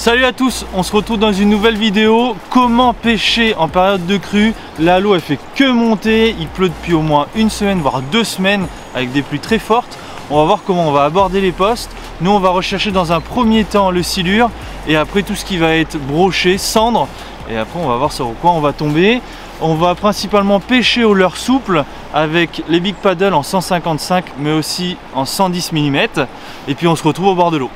Salut à tous, on se retrouve dans une nouvelle vidéo. Comment pêcher en période de crue? Là, l'eau elle fait que monter, il pleut depuis au moins une semaine voire 2 semaines avec des pluies très fortes. On va voir comment on va aborder les postes. Nous on va rechercher dans un premier temps le silure et après tout ce qui va être broché, cendre, et après on va voir sur quoi on va tomber. On va principalement pêcher au leurre souple avec les big paddle en 155 mais aussi en 110 mm, et puis on se retrouve au bord de l'eau.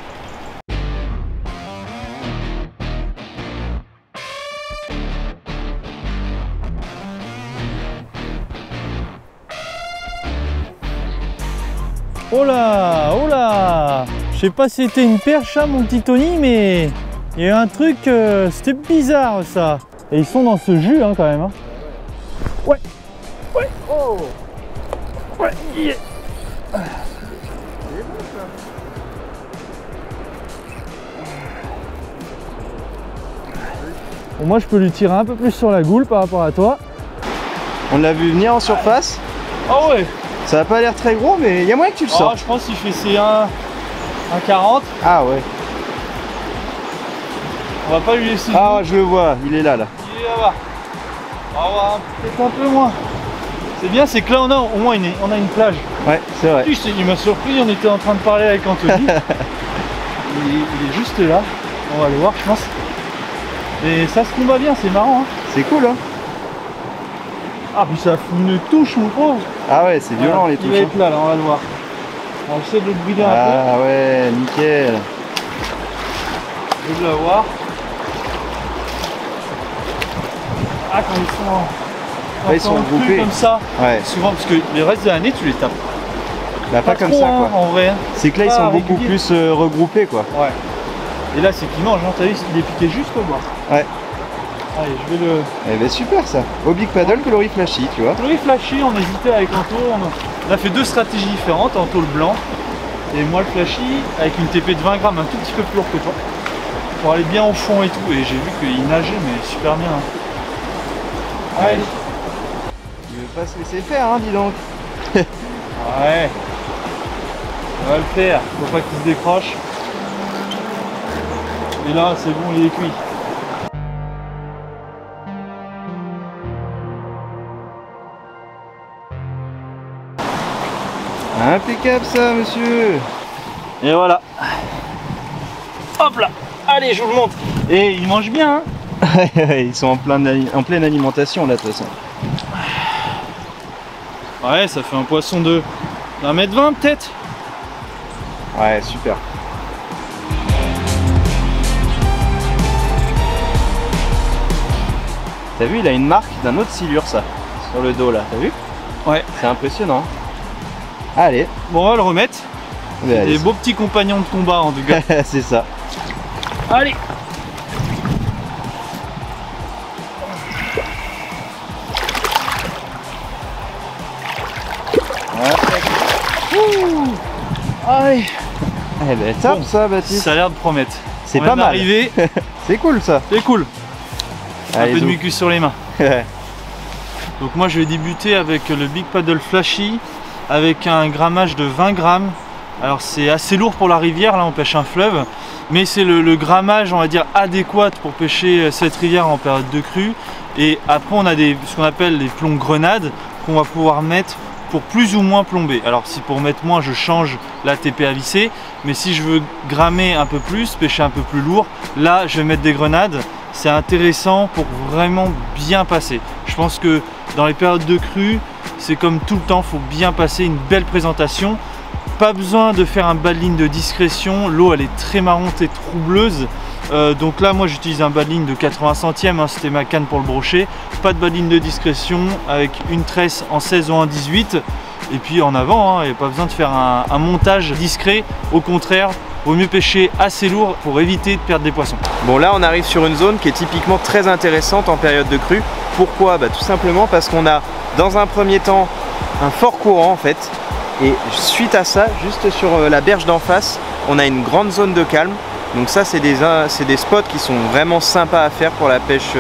Oh là, oh là! Je sais pas si c'était une perche hein, mon petit Tony, mais il y a eu un truc, c'était bizarre ça. Et ils sont dans ce jus hein, quand même. Hein. Ouais, ouais, oh! Ouais, yeah. Bon, moi je peux lui tirer un peu plus sur la goule par rapport à toi. On l'a vu venir en surface. Ah ouais! Ça n'a pas l'air très gros, mais il y a moyen que tu le sortes. Je pense qu'il fait C1 1,40. Ah ouais. On va pas lui laisser. Ah, je le vois, il est là. Il est là-bas. On va voir peut-être un peu moins. C'est bien, c'est que là on a au moins on a une plage. Ouais, c'est vrai. Il m'a surpris, on était en train de parler avec Anthony. il est juste là. On va le voir, je pense. Et ça se combat bien, c'est marrant. Hein. C'est cool, hein. Ah, puis ça fout une touche, mon pauvre. Ah ouais, c'est violent les touches. Il va être là, on va le voir. On va essayer de le brider un peu. Ah ouais, nickel. Je veux l'avoir. Ah, quand ils sont groupés comme ça, ouais. Souvent, parce que le reste de l'année, tu les tapes. Bah, pas comme trop, ça, hein, quoi. En vrai. C'est que là, ils sont beaucoup plus regroupés, quoi. Ouais. Et là, c'est qu'il mange, hein. T'as vu, il est piqué juste au bord. Ouais. Allez, je vais le... Eh ben super ça. Au big paddle, coloris flashy, tu vois. Coloris flashy, on hésitait avec Anto. On a fait 2 stratégies différentes. Anto le blanc et moi le flashy avec une TP de 20 grammes, un tout petit peu plus lourd que toi. Pour aller bien au fond et tout. Et j'ai vu qu'il nageait, mais super bien. Hein. Allez. Il veut pas se laisser faire, hein, dis donc. Ouais. On va le faire. Faut pas qu'il se décroche. Et là, c'est bon, il est cuit. Impeccable ça, monsieur. Et voilà. Hop là. Allez, je vous le montre. Et ils mangent bien. Hein. Ils sont en pleine alimentation là, de toute façon. Ouais, ça fait un poisson de 1,20 m peut-être. Ouais, super. T'as vu, il a une marque d'un autre silure, ça, sur le dos là. T'as vu? Ouais. C'est impressionnant. Allez. Bon, on va le remettre. Des beaux petits compagnons de combat en tout cas. C'est ça. Allez. Allez. Eh ben top bon, ça, Baptiste. Ça a l'air de promettre. C'est pas mal. C'est cool ça. C'est cool. Allez, un peu de mucus sur les mains. Donc moi je vais débuter avec le Big Paddle Flashy avec un grammage de 20 grammes. Alors c'est assez lourd pour la rivière, là on pêche un fleuve, mais c'est le grammage on va dire adéquat pour pêcher cette rivière en période de crue. Et après on a ce qu'on appelle les plombs grenades qu'on va pouvoir mettre pour plus ou moins plomber. Alors si pour mettre moins je change la TP à visser, mais si je veux grammer un peu plus, pêcher un peu plus lourd, là je vais mettre des grenades. C'est intéressant pour vraiment bien passer. Je pense que dans les périodes de crue, c'est comme tout le temps, il faut bien passer une belle présentation. Pas besoin de faire un bas de ligne de discrétion, l'eau elle est très marrante et troubleuse. Donc là moi j'utilise un bas de ligne de 80 centièmes, hein, c'était ma canne pour le brocher. Pas de bas de ligne de discrétion avec une tresse en 16 ou en 18. Et puis en avant, il n'y a pas besoin de faire un montage discret, au contraire. Vaut mieux pêcher assez lourd pour éviter de perdre des poissons. Bon là on arrive sur une zone qui est typiquement très intéressante en période de crue. Pourquoi? Bah, tout simplement parce qu'on a dans un premier temps un fort courant en fait. Et suite à ça, juste sur la berge d'en face, on a une grande zone de calme. Donc ça c'est des spots qui sont vraiment sympas à faire pour la pêche,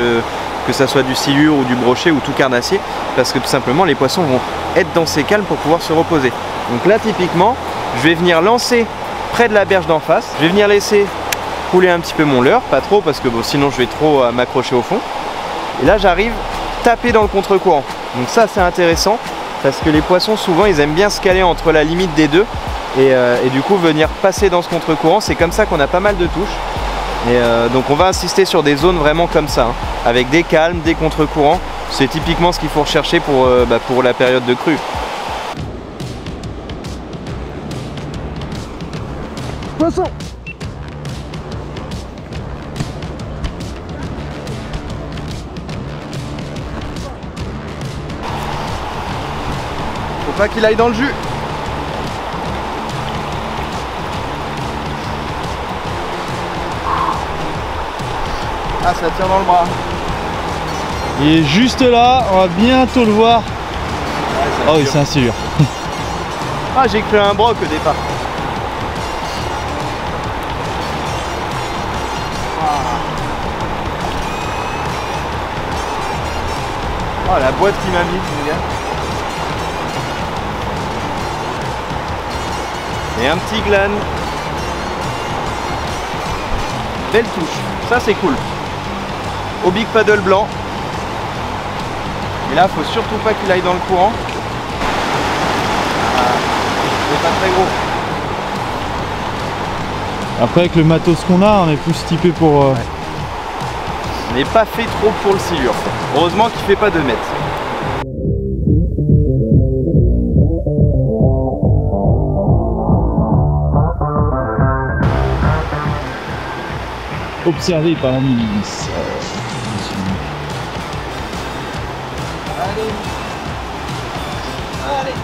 que ça soit du silure ou du brochet ou tout carnassier. Parce que tout simplement les poissons vont être dans ces calmes pour pouvoir se reposer. Donc là typiquement, je vais venir lancer près de la berge d'en face. Je vais venir laisser couler un petit peu mon leurre, pas trop parce que bon, sinon je vais trop m'accrocher au fond. Et là j'arrive taper dans le contre-courant. Donc ça c'est intéressant parce que les poissons souvent ils aiment bien se caler entre la limite des deux et du coup venir passer dans ce contre-courant. C'est comme ça qu'on a pas mal de touches. Et donc on va insister sur des zones vraiment comme ça, hein, avec des calmes, des contre-courants. C'est typiquement ce qu'il faut rechercher pour la période de crue. Poisson! Faut pas qu'il aille dans le jus. Ah, ça tire dans le bras. Il est juste là, on va bientôt le voir. Ouais, oh oui, c'est un silure. Ah, j'ai cru un broc au départ. Oh, la boîte qui m'a mis, les gars. Et un petit glan. Belle touche, ça c'est cool. Au big paddle blanc. Et là, faut surtout pas qu'il aille dans le courant. Ah, c'est pas très gros. Après, avec le matos qu'on a, on est plus typé pour... Ouais. On n'est pas fait trop pour le silure. Heureusement qu'il fait pas 2 mètres. Observé par la milice. Allez. Allez.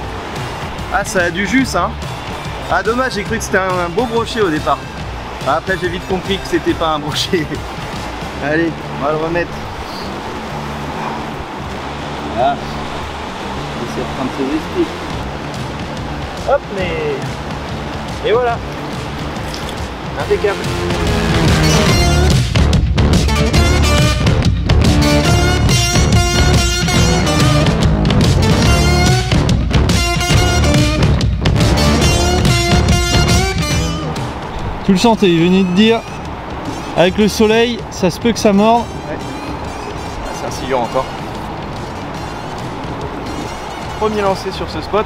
Ah, ça a du jus, ça, hein. Ah, dommage, j'ai cru que c'était un beau brochet au départ. Après, j'ai vite compris que c'était pas un brochet. Allez, on va le remettre. Voilà. Il essaie de prendre ses esprits. Hop, mais... Et voilà. Impeccable. Tu le sentais, il venait de dire, avec le soleil, ça se peut que ça morde. Ouais. Ah, c'est un silure encore. Premier lancé sur ce spot.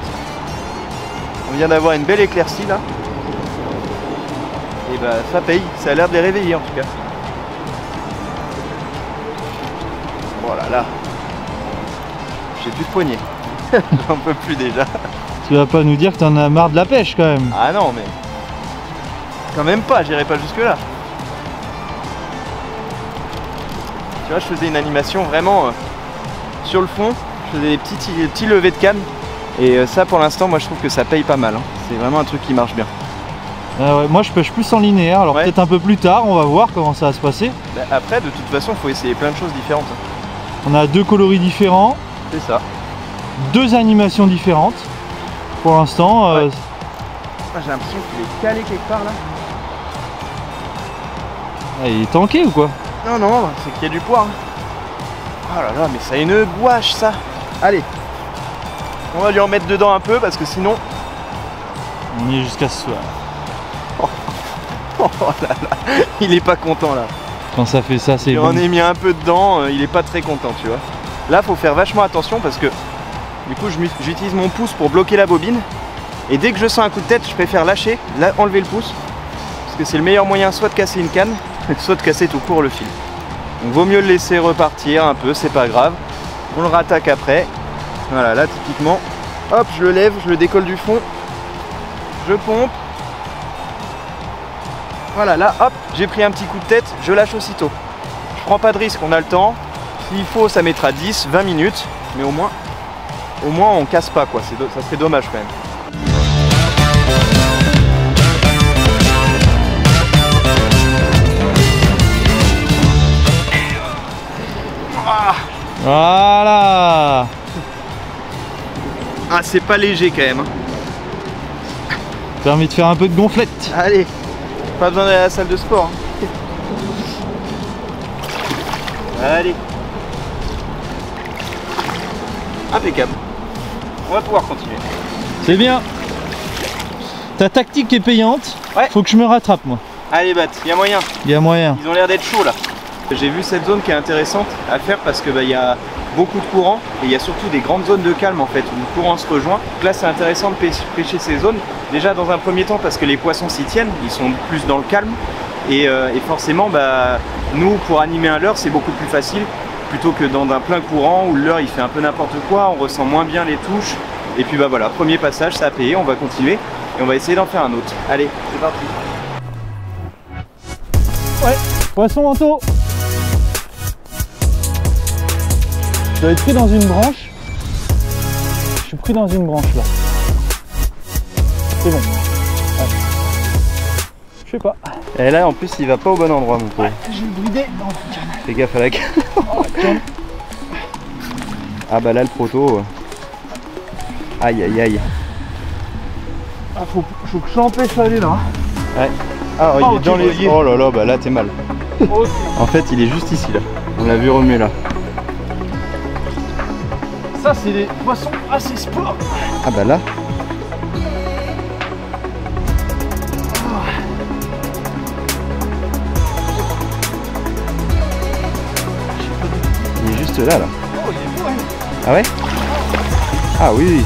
On vient d'avoir une belle éclaircie là. Et bah ça paye, ça a l'air de les réveiller en tout cas. Voilà, là. J'ai plus de poignée. J'en peux plus déjà. Tu vas pas nous dire que t'en as marre de la pêche quand même. Ah non mais... Quand même pas, j'irai pas jusque là. Tu vois, je faisais une animation vraiment sur le fond. Je faisais des petits levées de canne. Et ça pour l'instant, moi je trouve que ça paye pas mal, hein. C'est vraiment un truc qui marche bien. Ah ouais, moi je pêche plus en linéaire, alors ouais. Peut-être un peu plus tard, on va voir comment ça va se passer. Bah, après, de toute façon, il faut essayer plein de choses différentes. On a 2 coloris différents. C'est ça. 2 animations différentes. Pour l'instant, ouais. J'ai l'impression qu'il est calé quelque part là. Ah, il est tanké ou quoi? Non, non, c'est qu'il y a du poids. Oh là là, mais ça a une gouache ça. Allez, on va lui en mettre dedans un peu parce que sinon... On y est jusqu'à ce soir. Oh là là, il est pas content là. Quand ça fait ça, c'est bon. On est mis un peu dedans, il est pas très content, tu vois. Là, faut faire vachement attention parce que du coup, j'utilise mon pouce pour bloquer la bobine. Et dès que je sens un coup de tête, je préfère lâcher, enlever le pouce. Parce que c'est le meilleur moyen soit de casser une canne, soit de casser tout court le fil. Donc vaut mieux le laisser repartir un peu, c'est pas grave. On le rattaque après. Voilà, là typiquement, hop, je le lève, je le décolle du fond. Je pompe. Voilà, là, hop, j'ai pris un petit coup de tête, je lâche aussitôt. Je prends pas de risque, on a le temps. S'il faut, ça mettra 10, 20 minutes. Mais au moins on casse pas, quoi. Ça serait dommage quand même. Ah, voilà. ah c'est pas léger quand même. Permet de faire un peu de gonflette. Allez, pas besoin d'aller à la salle de sport. Hein. Allez. Impeccable. On va pouvoir continuer. C'est bien. Ta tactique est payante. Ouais. Faut que je me rattrape moi. Allez Bat, il y a moyen. Il y a moyen. Ils ont l'air d'être chauds là. J'ai vu cette zone qui est intéressante à faire parce que il y a beaucoup de courants et il y a surtout des grandes zones de calme en fait où le courant se rejoint. Donc là c'est intéressant de pêcher ces zones. Déjà dans un premier temps parce que les poissons s'y tiennent, ils sont plus dans le calme et forcément nous pour animer un leurre c'est beaucoup plus facile plutôt que dans un plein courant où le leurre il fait un peu n'importe quoi, on ressent moins bien les touches. Et puis voilà, premier passage, ça a payé, on va continuer et on va essayer d'en faire un autre. Allez, c'est parti. Ouais, poisson manteau. Je dois être pris dans une branche. Je suis pris dans une branche là. C'est bon. Ouais. Je sais pas. Et là en plus il va pas au bon endroit mon pauvre. Ouais, j'ai bridé dans la canne. Fais gaffe à la canne. Oh, la canne. Ah bah là le proto. Aïe aïe aïe. Ah, faut que je l'empêche d'aller là. Ouais. Ah il est dans les yeux. Oh là là, bah là t'es mal. Okay. En fait il est juste ici là. On l'a vu remuer là. Ça c'est des poissons assez sport. Ah bah là. Il est juste là là. Oh il est beau hein. Ah ouais? Ah oui oui.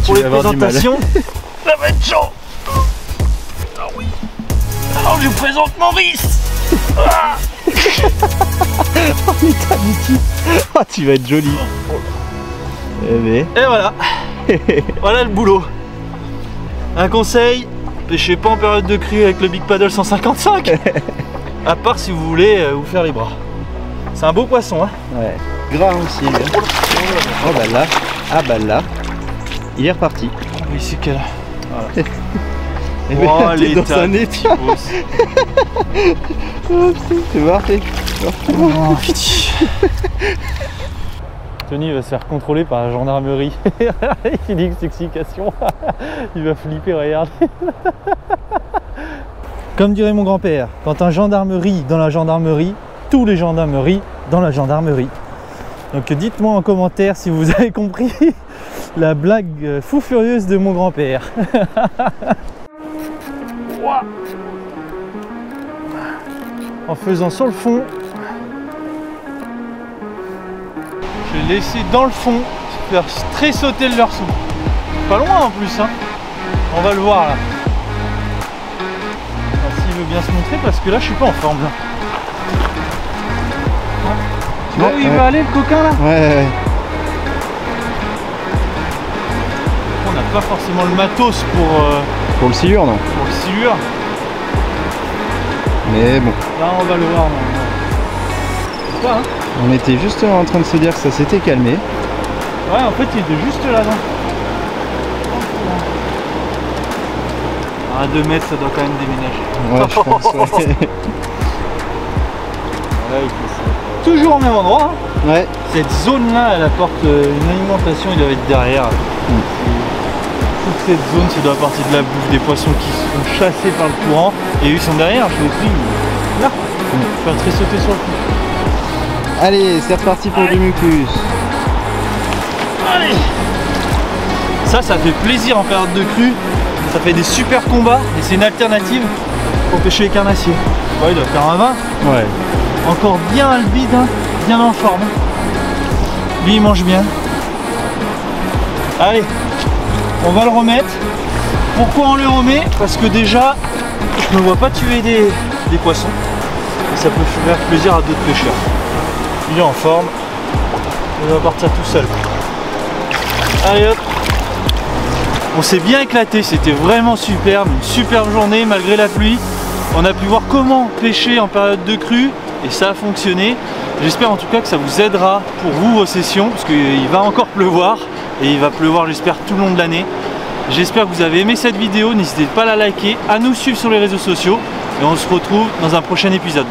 Pour les présentations, ça va être chaud. Ah oui. Alors je présente Maurice. Ah. Oh putain, oh, tu vas être joli. Et voilà. Voilà le boulot. Un conseil, pêchez pas en période de crue avec le Big Paddle 155. À part si vous voulez vous faire les bras. C'est un beau poisson hein. Ouais. Gras aussi. Hein. Oh bah là. Ah bah là. Il est reparti. Oui, c'est quel. Voilà. Oh, les dans un étang. C'est parti. Oh, Tony va se faire contrôler par la gendarmerie. Il dit que c'est explication. Il va flipper, regarde. Comme dirait mon grand-père, quand un gendarmerie dans la gendarmerie, tous les gendarmeries dans la gendarmerie. Donc dites-moi en commentaire si vous avez compris la blague fou furieuse de mon grand-père. En faisant sur le fond, je vais laisser dans le fond faire très sauter le leurre-sous. Pas loin en plus, hein. On va le voir là. S'il veut bien se montrer, parce que là je suis pas en forme là. Tu vois où il veut aller le coquin là? Ouais. On n'a pas forcément le matos pour le silure, non? Pour le silure. Mais bon. Là on va le voir. Pas, hein. On était juste en train de se dire que ça s'était calmé. Ouais, en fait il était juste là. À 2 mètres ça doit quand même déménager. Ouais, je pense. Ouais. Ouais, toujours au même endroit. Hein. Ouais. Cette zone là elle apporte une alimentation, il doit être derrière. Toute cette zone ça doit partir de la bouffe, des poissons qui sont chassés par le courant et eux ils sont derrière, je les prie là. Je vais très sauter sur le coup. Allez, c'est reparti pour du mucus. Allez. Ça fait plaisir en période de crue. Ça fait des super combats et c'est une alternative pour pêcher les carnassiers. Ouais, il doit faire un 20. Ouais. Encore bien albide, hein, bien en forme. Lui il mange bien. Allez, on va le remettre. Pourquoi on le remet? Parce que déjà, je ne vois pas tuer des poissons. Et ça peut faire plaisir à d'autres pêcheurs. Il est en forme. Il va partir tout seul. Allez hop. On s'est bien éclaté, c'était vraiment superbe. Une superbe journée malgré la pluie. On a pu voir comment pêcher en période de crue. Et ça a fonctionné. J'espère en tout cas que ça vous aidera pour vous vos sessions, parce qu'il va encore pleuvoir et il va pleuvoir j'espère tout le long de l'année. J'espère que vous avez aimé cette vidéo, n'hésitez pas à la liker, à nous suivre sur les réseaux sociaux et on se retrouve dans un prochain épisode.